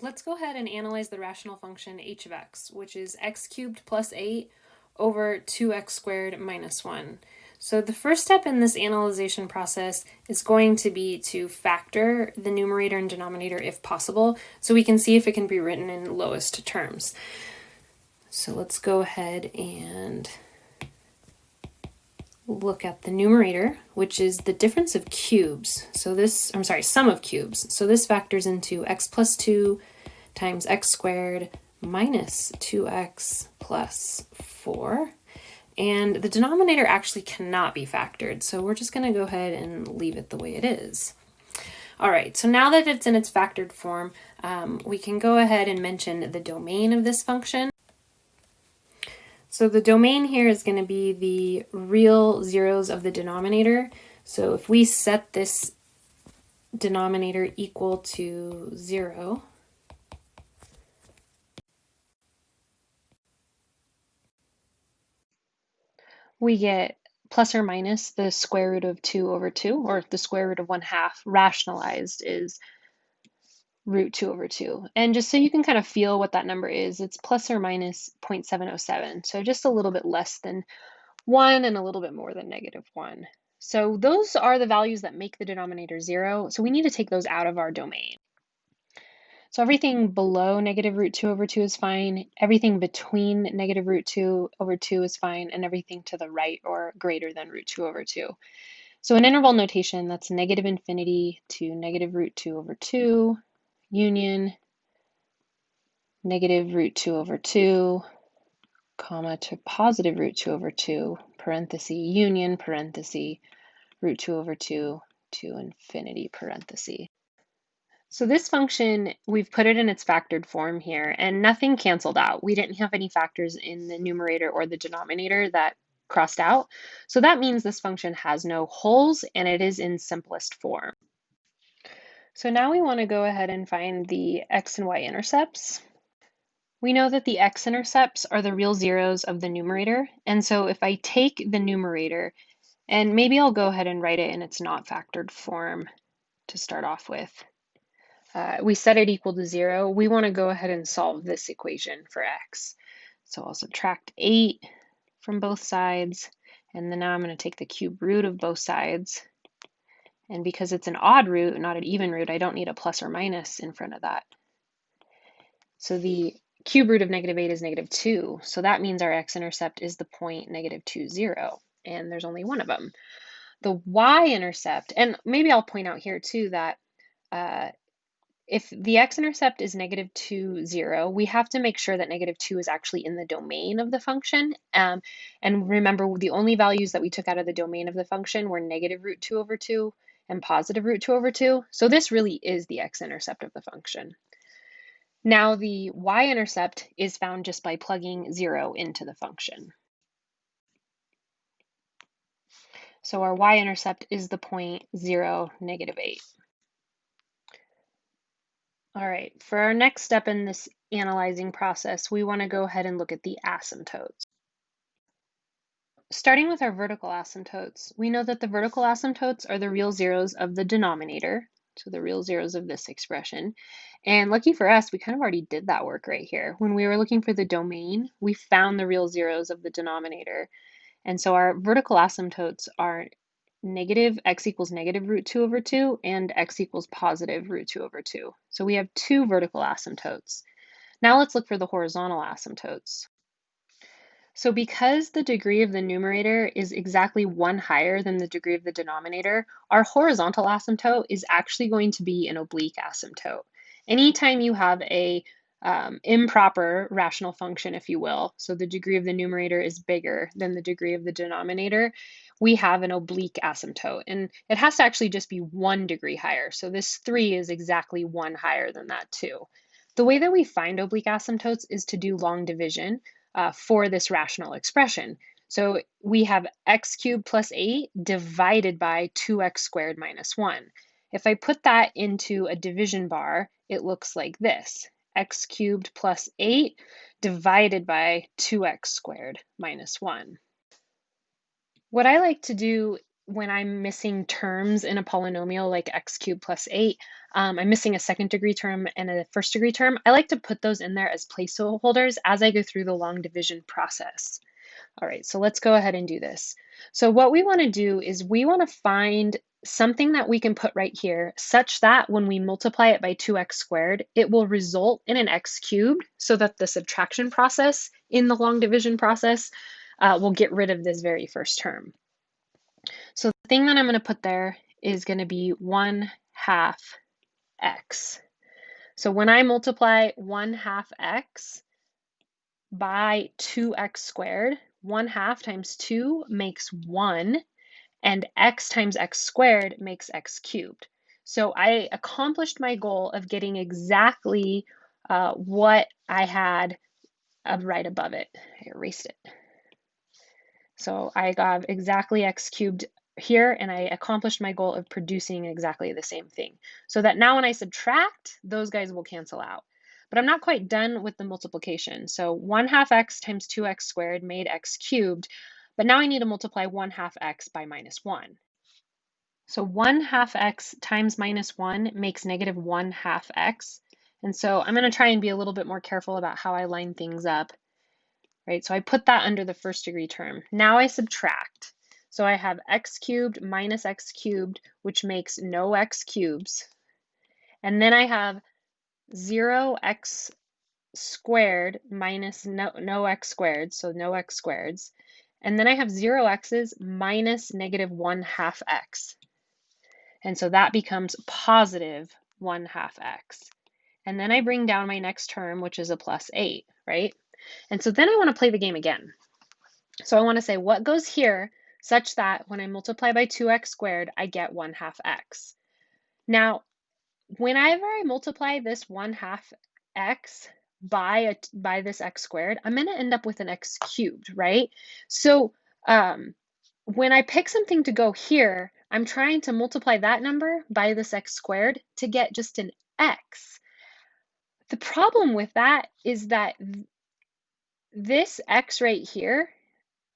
Let's go ahead and analyze the rational function h of x, which is x cubed plus 8 over 2x squared minus 1. So the first step in this analyzation process is going to be to factor the numerator and denominator if possible, so we can see if it can be written in lowest terms. So let's go ahead and look at the numerator, which is the difference of cubes. So this, sum of cubes. So this factors into x plus 2 times x squared minus 2x plus 4. And the denominator actually cannot be factored, so we're just going to go ahead and leave it the way it is. All right, so now that it's in its factored form, we can go ahead and mention the domain of this function. So the domain here is going to be the real zeros of the denominator. So if we set this denominator equal to 0, we get plus or minus the square root of 2 over 2, or the square root of 1/2 rationalized is root 2 over 2. And just so you can kind of feel what that number is, it's plus or minus 0.707. So just a little bit less than 1 and a little bit more than -1. So those are the values that make the denominator 0. So we need to take those out of our domain. So everything below negative root 2 over 2 is fine. Everything between negative root 2 over 2 is fine. And everything to the right or greater than root 2 over 2. So in interval notation, that's negative infinity to negative root 2 over 2, union, negative root 2 over 2, comma, to positive root 2 over 2, parenthesis, union, parenthesis, root 2 over 2 to infinity, parenthesis. So this function, we've put it in its factored form here, and nothing canceled out. We didn't have any factors in the numerator or the denominator that crossed out. So that means this function has no holes, and it is in simplest form. So now we want to go ahead and find the x and y intercepts. We know that the x-intercepts are the real zeros of the numerator, and so if I take the numerator, and maybe I'll go ahead and write it in its not factored form to start off with. We set it equal to 0. We want to go ahead and solve this equation for x. So I'll subtract 8 from both sides, and then now I'm going to take the cube root of both sides. And because it's an odd root, not an even root, I don't need a plus or minus in front of that. So the cube root of -8 is -2. So that means our x-intercept is the point -2, 0. And there's only one of them. The y-intercept, and maybe I'll point out here too that if the x-intercept is -2, 0, we have to make sure that -2 is actually in the domain of the function. And remember, the only values that we took out of the domain of the function were negative root 2 over 2 and positive root 2 over 2. So this really is the x-intercept of the function. Now the y-intercept is found just by plugging 0 into the function. So our y-intercept is the point 0, -8. All right, for our next step in this analyzing process, we want to go ahead and look at the asymptotes. Starting with our vertical asymptotes, we know that the vertical asymptotes are the real zeros of the denominator, so the real zeros of this expression. And lucky for us, we kind of already did that work right here. When we were looking for the domain, we found the real zeros of the denominator. And so our vertical asymptotes are negative x equals negative root 2 over 2 and x equals positive root 2 over 2. So we have two vertical asymptotes. Now let's look for the horizontal asymptotes. So because the degree of the numerator is exactly 1 higher than the degree of the denominator, our horizontal asymptote is actually going to be an oblique asymptote. Anytime you have a improper rational function, if you will, so the degree of the numerator is bigger than the degree of the denominator, we have an oblique asymptote. And it has to actually just be 1 degree higher. So this 3 is exactly 1 higher than that too. The way that we find oblique asymptotes is to do long division for this rational expression. So we have x cubed plus 8 divided by 2x squared minus 1. If I put that into a division bar, it looks like this. X cubed plus 8 divided by 2x squared minus 1. What I like to do when I'm missing terms in a polynomial like x cubed plus 8, I'm missing a second degree term and a first degree term, I like to put those in there as placeholders as I go through the long division process. All right, so let's go ahead and do this. So what we want to do is we want to find something that we can put right here such that when we multiply it by 2x squared, it will result in an x cubed so that the subtraction process in the long division process will get rid of this very first term. So the thing that I'm going to put there is going to be 1/2 x. So when I multiply 1/2 x by 2x squared, 1/2 times 2 makes 1, and x times x squared makes x cubed. So I accomplished my goal of getting exactly what I had right above it. I erased it. So I got exactly x cubed here, and I accomplished my goal of producing exactly the same thing. So that now when I subtract, those guys will cancel out. But I'm not quite done with the multiplication. So 1/2 x times 2x squared made x cubed, but now I need to multiply 1/2 x by -1. So 1/2 x times -1 makes -1/2 x. And so I'm going to try and be a little bit more careful about how I line things up. Right, so I put that under the first degree term. Now I subtract. So I have x cubed minus x cubed, which makes no x cubes. And then I have 0x squared minus no x squared, so no x squareds. And then I have 0 x's minus -1/2 x. And so that becomes positive 1/2 x. And then I bring down my next term, which is a plus 8, right? And so then I want to play the game again. So I want to say what goes here such that when I multiply by 2x squared, I get 1/2 x. Now, whenever I multiply this 1/2 x by this x squared, I'm going to end up with an x cubed, right? So when I pick something to go here, I'm trying to multiply that number by this x squared to get just an x. The problem with that is that this x right here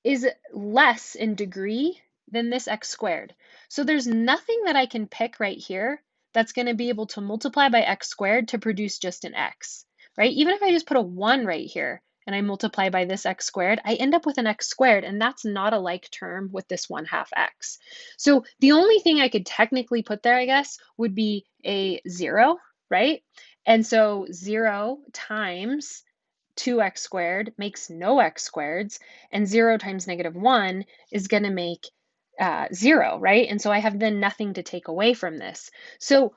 is less in degree than this x squared. So there's nothing that I can pick right here that's going to be able to multiply by x squared to produce just an x, right? Even if I just put a 1 right here and I multiply by this x squared, I end up with an x squared, and that's not a like term with this 1/2 x. So the only thing I could technically put there, I guess, would be a 0, right? And so 0 times 2x squared makes no x squareds, and 0 times -1 is going to make 0, right? And so I have then nothing to take away from this. So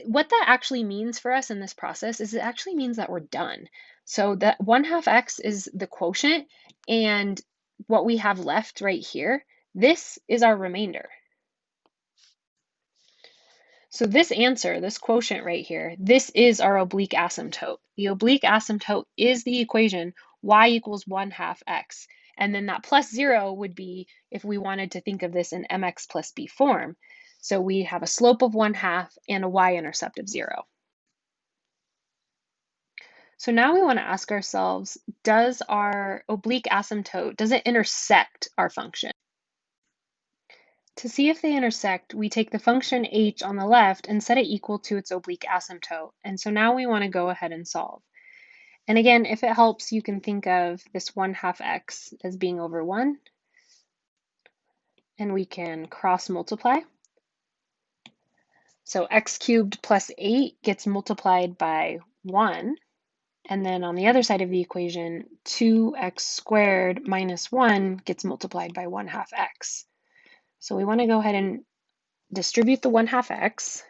what that actually means for us in this process is it actually means that we're done. So that 1/2 x is the quotient, and what we have left right here, this is our remainder. So this answer, this quotient right here, this is our oblique asymptote. The oblique asymptote is the equation y equals 1/2 x. And then that plus 0 would be if we wanted to think of this in mx plus b form. So we have a slope of 1/2 and a y-intercept of 0. So now we want to ask ourselves, does our oblique asymptote, does it intersect our function? To see if they intersect, we take the function h on the left and set it equal to its oblique asymptote. And so now we want to go ahead and solve. And again, if it helps, you can think of this 1/2 x as being over 1. And we can cross multiply. So x cubed plus 8 gets multiplied by 1. And then on the other side of the equation, 2x squared minus 1 gets multiplied by 1/2 x. So we want to go ahead and distribute the 1/2 x,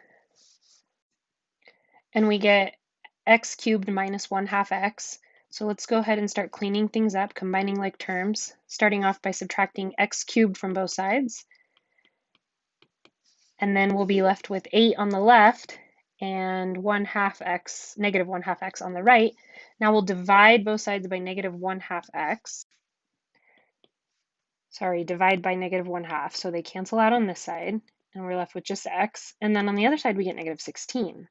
and we get x cubed minus 1/2 x. So let's go ahead and start cleaning things up, combining like terms, starting off by subtracting x cubed from both sides. And then we'll be left with 8 on the left and 1/2 x, negative 1/2 x on the right. Now we'll divide both sides by negative 1/2 x. Sorry, divide by negative 1/2. So they cancel out on this side, and we're left with just x. And then on the other side, we get negative 16.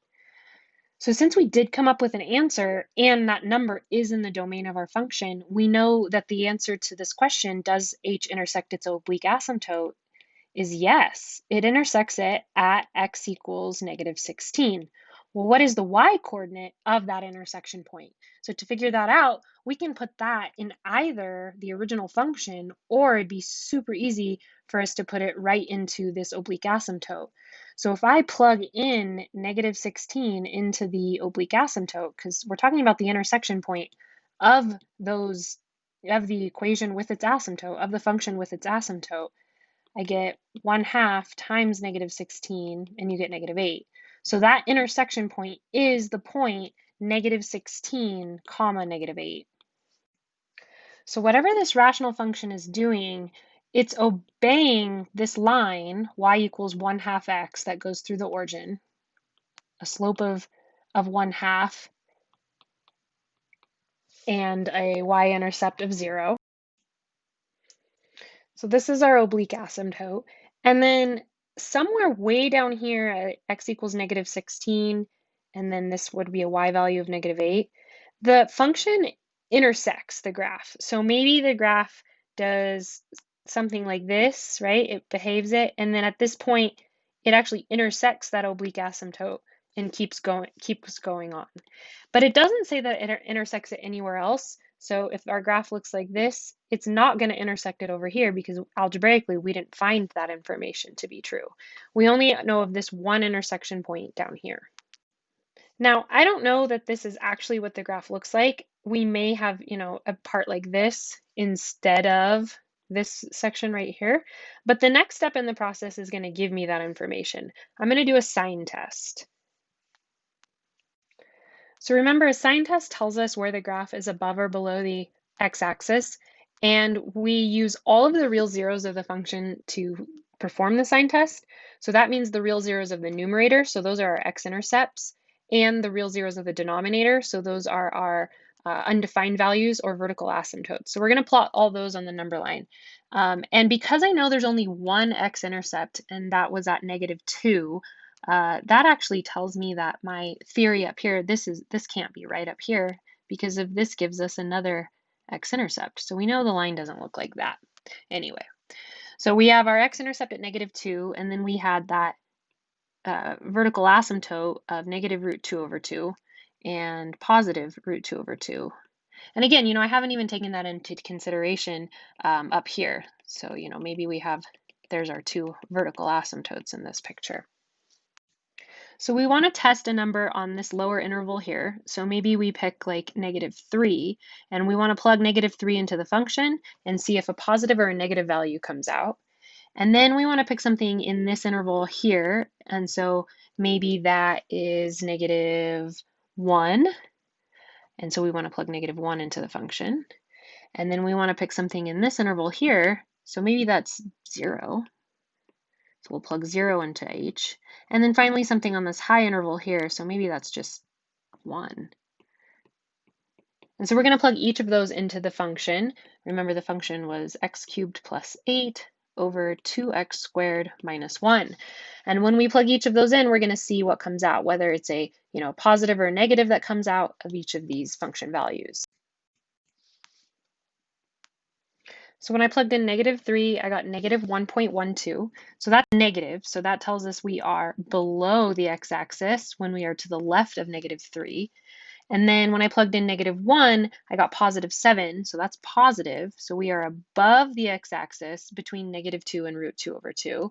So since we did come up with an answer and that number is in the domain of our function, we know that the answer to this question, does h intersect its oblique asymptote, is yes, it intersects it at x equals -16. Well, what is the y-coordinate of that intersection point? So to figure that out, we can put that in either the original function, or it'd be super easy for us to put it right into this oblique asymptote. So if I plug in -16 into the oblique asymptote, because we're talking about the intersection point of the equation with its asymptote, of the function with its asymptote, I get 1/2 times -16, and you get -8. So that intersection point is the point -16, comma, -8. So whatever this rational function is doing, it's obeying this line, y equals 1/2 x, that goes through the origin, a slope of 1/2, and a y-intercept of 0. So this is our oblique asymptote. And then somewhere way down here at x equals -16, and then this would be a y value of -8, the function intersects the graph. So maybe the graph does something like this, right? It behaves it, and then at this point, it actually intersects that oblique asymptote and keeps going on. But it doesn't say that it intersects it anywhere else. So if our graph looks like this, it's not going to intersect it over here because algebraically we didn't find that information to be true. We only know of this one intersection point down here. Now, I don't know that this is actually what the graph looks like. We may have, a part like this instead of this section right here. But the next step in the process is going to give me that information. I'm going to do a sine test. So remember, a sine test tells us where the graph is above or below the x-axis, and we use all of the real zeros of the function to perform the sine test. So that means the real zeros of the numerator, so those are our x-intercepts, and the real zeros of the denominator, so those are our undefined values or vertical asymptotes. So we're going to plot all those on the number line. And because I know there's only one x-intercept, and that was at -2, that actually tells me that my theory up here, this can't be right up here, because if this gives us another x-intercept. So we know the line doesn't look like that. Anyway, so we have our x-intercept at -2, and then we had that vertical asymptote of -√2/2 and +√2/2. And again, I haven't even taken that into consideration up here. So, maybe there's our two vertical asymptotes in this picture. So we want to test a number on this lower interval here. So maybe we pick like -3, and we want to plug -3 into the function and see if a positive or a negative value comes out. And then we want to pick something in this interval here. And so maybe that is -1. And so we want to plug -1 into the function. And then we want to pick something in this interval here. So maybe that's 0. So we'll plug 0 into h. And then finally something on this high interval here, so maybe that's just 1. And so we're going to plug each of those into the function. Remember, the function was x³ + 8 over 2x² - 1. And when we plug each of those in, we're going to see what comes out, whether it's a positive or a negative that comes out of each of these function values. So when I plugged in -3, I got -1.12. So that's negative. So that tells us we are below the x-axis when we are to the left of -3. And then when I plugged in -1, I got +7. So that's positive. So we are above the x-axis between -2 and √2/2.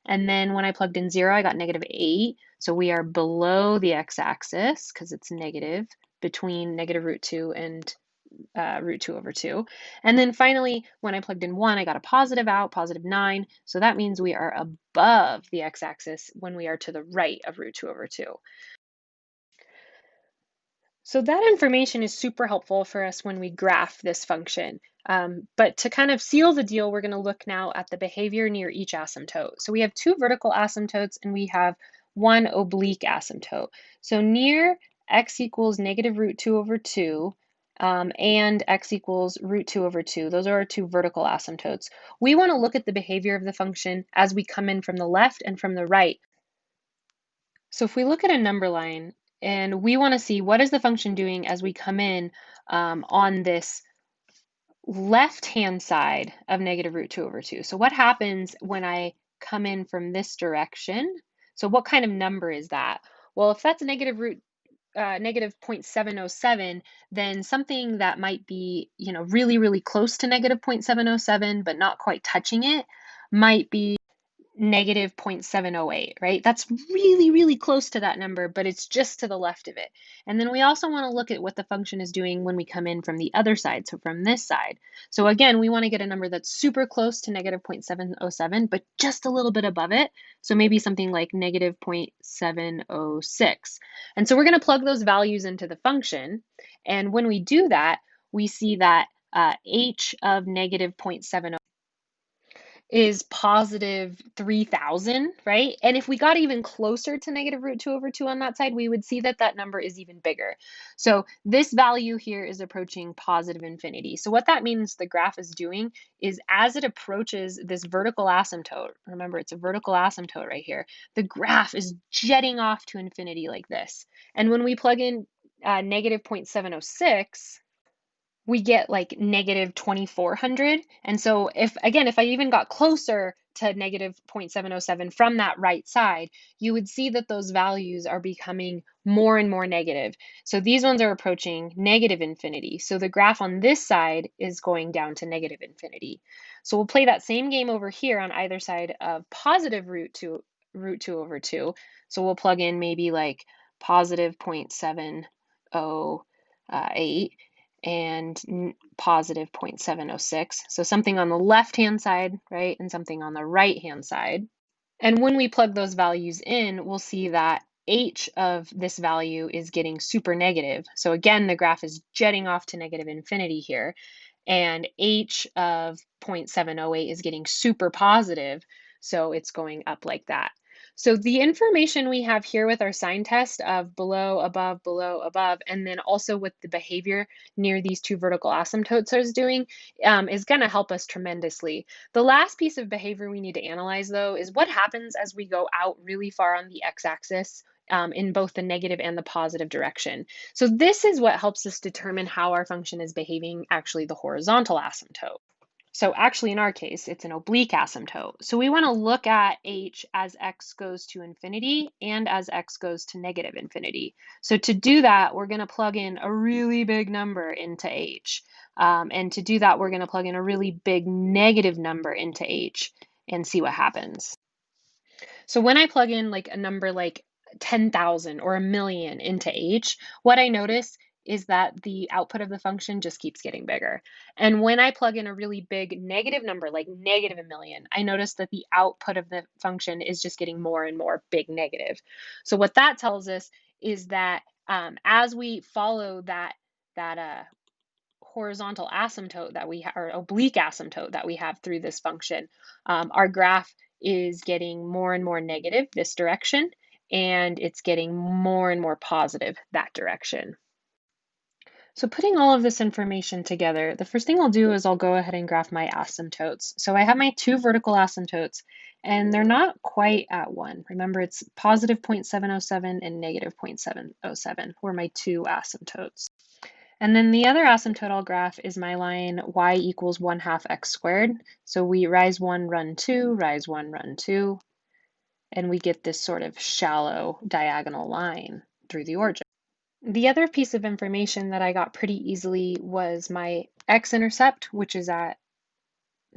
And then when I plugged in 0, I got -8. So we are below the x-axis because it's negative between -√2 and √2/2. And then finally, when I plugged in 1, I got a positive out, +9. So that means we are above the x-axis when we are to the right of √2/2. So that information is super helpful for us when we graph this function. But to kind of seal the deal, we're going to look now at the behavior near each asymptote. So we have two vertical asymptotes and we have one oblique asymptote. So near x equals -√2/2 and x equals √2/2, those are our two vertical asymptotes. We want to look at the behavior of the function as we come in from the left and from the right. So if we look at a number line, and we want to see what is the function doing as we come in on this left-hand side of -√2/2. So what happens when I come in from this direction. So what kind of number is that? Well, if that's negative 0.707, then something that might be, really, really close to negative 0.707, but not quite touching it, might be negative 0.708, right? That's really, really close to that number, but it's just to the left of it. And then we also want to look at what the function is doing when we come in from the other side, so from this side. So again, we want to get a number that's super close to negative 0.707, but just a little bit above it. So maybe something like negative 0.706. And so we're going to plug those values into the function. And when we do that, we see that h of negative 0.7 is positive 3,000, right? And if we got even closer to negative root 2 over 2 on that side, we would see that that number is even bigger. So this value here is approaching positive infinity. So what that means the graph is doing is as it approaches this vertical asymptote, remember it's a vertical asymptote right here, the graph is jetting off to infinity like this. And when we plug in negative 0.706, we get like negative 2,400. And so if I even got closer to negative 0.707 from that right side, you would see that those values are becoming more and more negative. So these ones are approaching negative infinity. So the graph on this side is going down to negative infinity. So we'll play that same game over here on either side of positive root 2 over 2. So we'll plug in maybe like positive 0.708 and positive 0.706. So something on the left-hand side, right, and something on the right-hand side. And when we plug those values in, we'll see that h of this value is getting super negative. So again, the graph is jetting off to negative infinity here. And h of 0.708 is getting super positive. So it's going up like that. So the information we have here with our sign test of below, above, and then also with the behavior near these two vertical asymptotes is doing is going to help us tremendously. The last piece of behavior we need to analyze, though, is what happens as we go out really far on the x-axis in both the negative and the positive direction. So this is what helps us determine how our function is behaving actually the horizontal asymptote. So actually in our case, it's an oblique asymptote. So we want to look at h as x goes to infinity and as x goes to negative infinity. So to do that, we're going to plug in a really big number into h. And to do that, we're going to plug in a really big negative number into h and see what happens. So when I plug in like a number like 10,000 or a million into h, what I notice is that the output of the function just keeps getting bigger. And when I plug in a really big negative number, like negative a million, I notice that the output of the function is just getting more and more big negative. So what that tells us is that as we follow that horizontal asymptote that we have, or oblique asymptote that we have through this function, our graph is getting more and more negative this direction, and it's getting more and more positive that direction. So putting all of this information together, the first thing I'll do is I'll go ahead and graph my asymptotes. So I have my two vertical asymptotes, and they're not quite at 1. Remember, it's positive 0.707 and negative 0.707 were my two asymptotes. And then the other asymptote I'll graph is my line y equals 1/2 x squared. So we rise 1, run 2, rise 1, run 2, and we get this sort of shallow diagonal line through the origin. The other piece of information that I got pretty easily was my x-intercept, which is at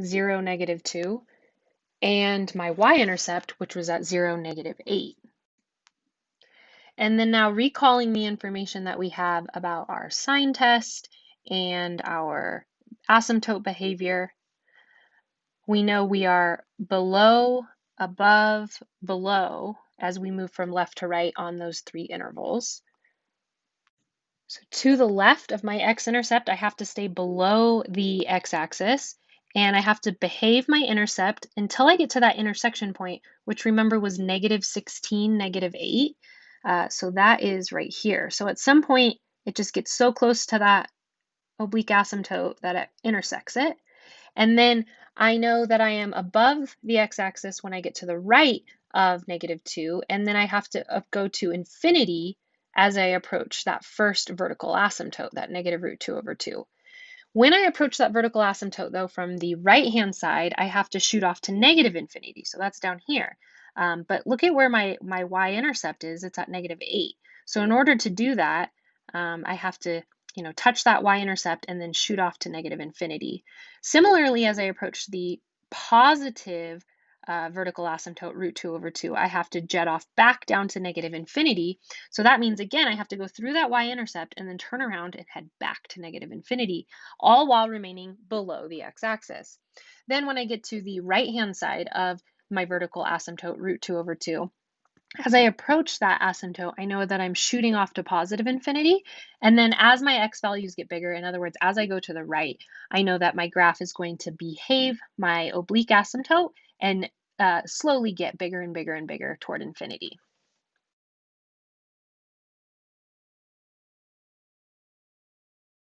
0, -2, and my y-intercept, which was at 0, -8. And then now recalling the information that we have about our sign test and our asymptote behavior, we know we are below, above, below as we move from left to right on those three intervals. So to the left of my x-intercept, I have to stay below the x-axis, and I have to behave my intercept until I get to that intersection point, which remember was -16, -8. So that is right here. So at some point, it just gets so close to that oblique asymptote that it intersects it. And then I know that I am above the x-axis when I get to the right of -2, and then I have to go to infinity as I approach that first vertical asymptote, that negative root 2 over 2. When I approach that vertical asymptote, though, from the right-hand side, I have to shoot off to negative infinity. So that's down here. But look at where my y-intercept is. It's at -8. So in order to do that, I have to touch that y-intercept and then shoot off to negative infinity. Similarly, as I approach the positive vertical asymptote, root 2/2, I have to jet off back down to negative infinity. So that means, again, I have to go through that y-intercept and then turn around and head back to negative infinity, all while remaining below the x-axis. Then when I get to the right-hand side of my vertical asymptote, root 2/2, as I approach that asymptote, I know that I'm shooting off to positive infinity. And then as my x values get bigger, in other words, as I go to the right, I know that my graph is going to behave my oblique asymptote and slowly get bigger and bigger and bigger toward infinity.